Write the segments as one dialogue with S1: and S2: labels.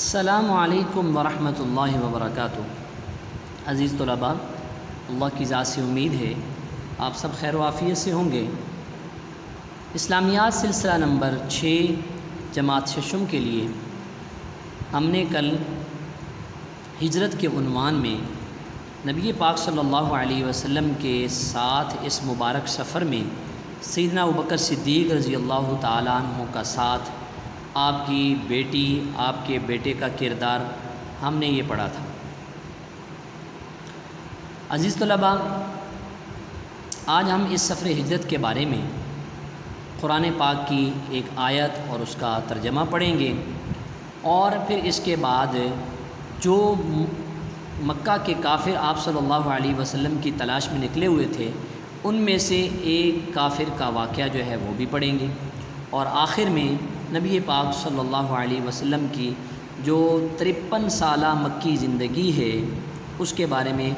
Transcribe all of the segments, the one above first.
S1: السلام علیکم ورحمۃ اللہ وبرکاتہ۔ عزیز طلباء، اللہ کی ذات سے امید ہے آپ سب خیر و عافیت سے ہوں گے۔ اسلامیات سلسلہ نمبر 6 جماعت ششم کے لیے ہم نے کل ہجرت کے عنوان میں نبی پاک صلی اللہ علیہ وسلم کے ساتھ اس مبارک سفر میں سیدنا ابوبکر صدیق رضی اللہ تعالیٰ عنہ کا ساتھ، آپ کی بیٹی، آپ کے بیٹے کا کردار ہم نے یہ پڑھا تھا۔ عزیز طلباء، آج ہم اس سفر ہجرت کے بارے میں قرآن پاک کی ایک آیت اور اس کا ترجمہ پڑھیں گے، اور پھر اس کے بعد جو مکہ کے کافر آپ صلی اللہ علیہ وسلم کی تلاش میں نکلے ہوئے تھے، ان میں سے ایک کافر کا واقعہ جو ہے وہ بھی پڑھیں گے، اور آخر میں نبی پاک صلی اللہ علیہ وسلم کی جو 53 سالہ مکی زندگی ہے اس کے بارے میں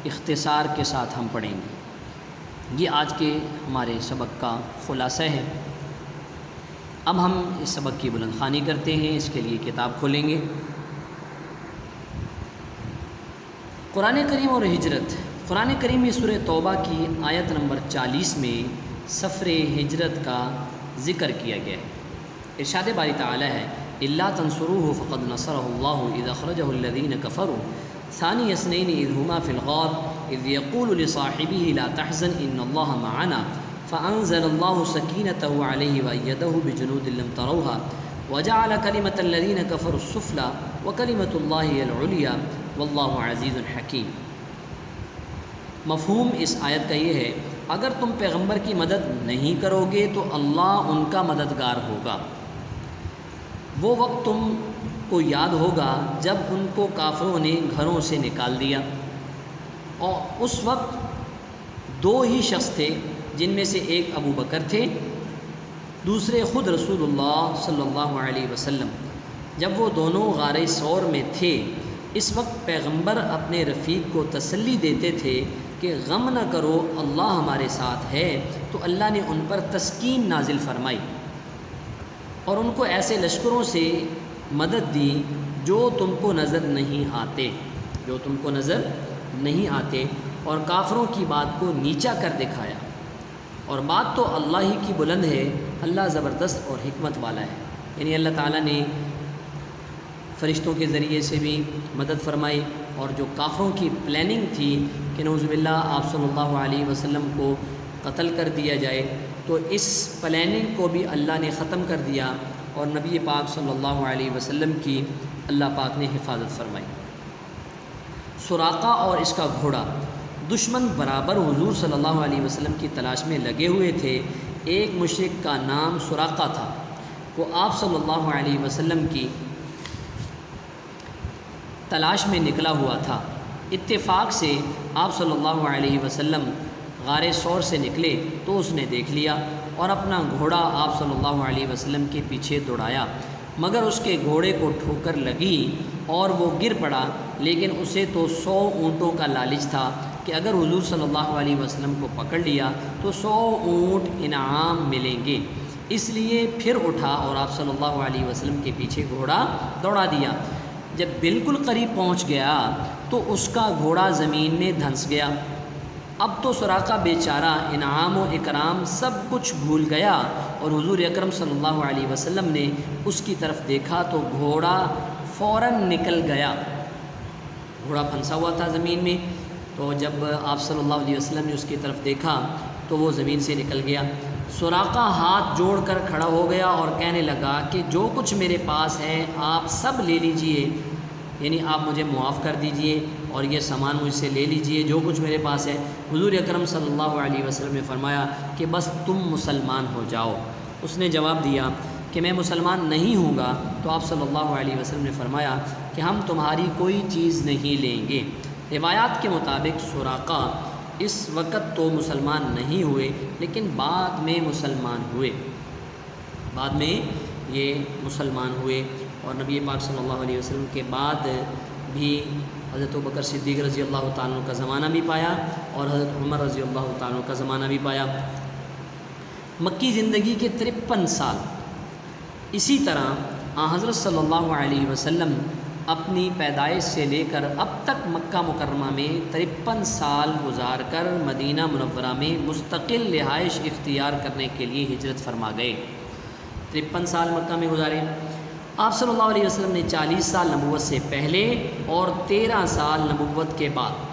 S1: اختصار کے ساتھ ہم پڑھیں گے۔ یہ آج کے ہمارے سبق کا خلاصہ ہے۔ اب ہم اس سبق کی بلند خوانی کرتے ہیں، اس کے لیے کتاب کھولیں گے۔ قرآن کریم اور ہجرت۔ قرآن کریم میں سورہ توبہ کی آیت نمبر 40 میں سفر ہجرت کا ذکر کیا گیا ہے۔ ارشاد باری تعالی ہے: الا تنصروه فقد نصره الله اذ اخرجه الذين كفروا ثاني اثنين اذ هما في الغار اذ يقول لصاحبه لا تحزن ان الله معنا فانزل الله سكينته عليه وايده بجنود لم تروها وجعل كلمة الذين كفروا السفلى وكلمة الله هي العليا والله عزيز حكيم۔ مفہوم اس آیت کا یہ ہے، اگر تم پیغمبر کی مدد نہیں کرو گے تو اللہ ان کا مددگار ہوگا۔ وہ وقت تم کو یاد ہوگا جب ان کو کافروں نے گھروں سے نکال دیا، اور اس وقت دو ہی شخص تھے، جن میں سے ایک ابو بکر تھے، دوسرے خود رسول اللہ صلی اللہ علیہ وسلم۔ جب وہ دونوں غار ثور میں تھے، اس وقت پیغمبر اپنے رفیق کو تسلی دیتے تھے کہ غم نہ کرو، اللہ ہمارے ساتھ ہے، تو اللہ نے ان پر تسکین نازل فرمائی اور ان کو ایسے لشکروں سے مدد دی جو تم کو نظر نہیں آتے، اور کافروں کی بات کو نیچا کر دکھایا، اور بات تو اللہ ہی کی بلند ہے، اللہ زبردست اور حکمت والا ہے۔ یعنی اللہ تعالیٰ نے فرشتوں کے ذریعے سے بھی مدد فرمائی، اور جو کافروں کی پلاننگ تھی کہ نعوذ باللہ آپ صلی اللہ علیہ وسلم کو قتل کر دیا جائے، تو اس پلاننگ کو بھی اللہ نے ختم کر دیا، اور نبی پاک صلی اللہ علیہ وسلم کی اللہ پاک نے حفاظت فرمائی۔ سراقہ اور اس کا گھوڑا، دشمن برابر حضور صلی اللہ علیہ وسلم کی تلاش میں لگے ہوئے تھے۔ ایک مشرک کا نام سراقہ تھا، وہ آپ صلی اللہ علیہ وسلم کی تلاش میں نکلا ہوا تھا۔ اتفاق سے آپ صلی اللہ علیہ وسلم غار ثور سے نکلے تو اس نے دیکھ لیا، اور اپنا گھوڑا آپ صلی اللہ علیہ وسلم کے پیچھے دوڑایا، مگر اس کے گھوڑے کو ٹھوکر لگی اور وہ گر پڑا، لیکن اسے تو 100 اونٹوں کا لالچ تھا کہ اگر حضور صلی اللہ علیہ وسلم کو پکڑ لیا تو 100 اونٹ انعام ملیں گے، اس لیے پھر اٹھا اور آپ صلی اللہ علیہ وسلم کے پیچھے گھوڑا دوڑا دیا۔ جب بالکل قریب پہنچ گیا تو اس کا گھوڑا زمین میں دھنس گیا۔ اب تو سراقہ بیچارہ انعام و اکرام سب کچھ بھول گیا، اور حضور اکرم صلی اللہ علیہ وسلم نے اس کی طرف دیکھا تو گھوڑا فوراً نکل گیا۔ گھوڑا پھنسا ہوا تھا زمین میں، تو جب آپ صلی اللہ علیہ وسلم نے اس کی طرف دیکھا تو وہ زمین سے نکل گیا۔ سراقہ ہاتھ جوڑ کر کھڑا ہو گیا اور کہنے لگا کہ جو کچھ میرے پاس ہے آپ سب لے لیجئے، یعنی آپ مجھے معاف کر دیجئے اور یہ سامان مجھ سے لے لیجئے جو کچھ میرے پاس ہے۔ حضور اکرم صلی اللہ علیہ وسلم نے فرمایا کہ بس تم مسلمان ہو جاؤ۔ اس نے جواب دیا کہ میں مسلمان نہیں ہوں گا، تو آپ صلی اللہ علیہ وسلم نے فرمایا کہ ہم تمہاری کوئی چیز نہیں لیں گے۔ روایات کے مطابق سراقہ اس وقت تو مسلمان نہیں ہوئے، لیکن بعد میں مسلمان ہوئے، اور نبی پاک صلی اللہ علیہ وسلم کے بعد بھی حضرت ابوبکر صدیق رضی اللہ تعالیٰ عنہ کا زمانہ بھی پایا، اور حضرت عمر رضی اللہ تعالیٰ عنہ کا زمانہ بھی پایا۔ مکی زندگی کے 53 سال۔ اسی طرح حضرت صلی اللہ علیہ وسلم اپنی پیدائش سے لے کر اب تک مکہ مکرمہ میں 53 سال گزار کر مدینہ منورہ میں مستقل رہائش اختیار کرنے کے لیے ہجرت فرما گئے۔ 53 سال مکہ میں گزارے۔ آپ صلی اللہ علیہ وسلم نے 40 سال نبوت سے پہلے اور 13 سال نبوت کے بعد،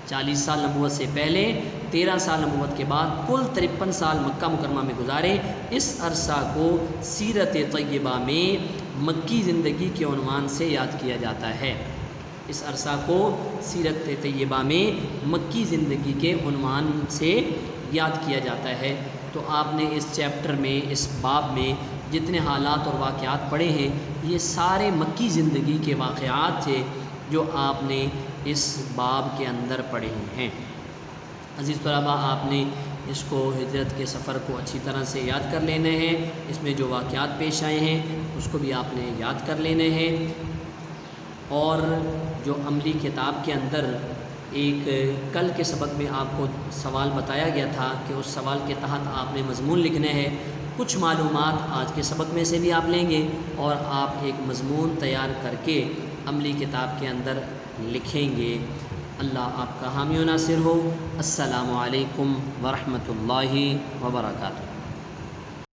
S1: 40 سال نبوت سے پہلے 13 سال نبوت کے بعد کل 53 سال مکہ مکرمہ میں گزارے۔ اس عرصہ کو سیرت طیبہ میں مکی زندگی کے عنوان سے یاد کیا جاتا ہے۔ اس عرصہ کو سیرت طیبہ میں مکی زندگی کے عنوان سے یاد کیا جاتا ہے۔ تو آپ نے اس چیپٹر میں، اس باب میں جتنے حالات اور واقعات پڑھے ہیں، یہ سارے مکی زندگی کے واقعات تھے جو آپ نے اس باب کے اندر پڑھے ہیں۔ عزیز طلباء، آپ نے اس کو ہجرت کے سفر کو اچھی طرح سے یاد کر لینے ہیں۔ اس میں جو واقعات پیش آئے ہیں اس کو بھی آپ نے یاد کر لینے ہیں، اور جو عملی کتاب کے اندر ایک کل کے سبق میں آپ کو سوال بتایا گیا تھا کہ اس سوال کے تحت آپ نے مضمون لکھنے ہیں۔ کچھ معلومات آج کے سبق میں سے بھی آپ لیں گے اور آپ ایک مضمون تیار کر کے عملی کتاب کے اندر لکھیں گے۔ اللہ آپ کا حامی و ناصر ہو۔ السلام علیکم ورحمۃ اللہ وبرکاتہ۔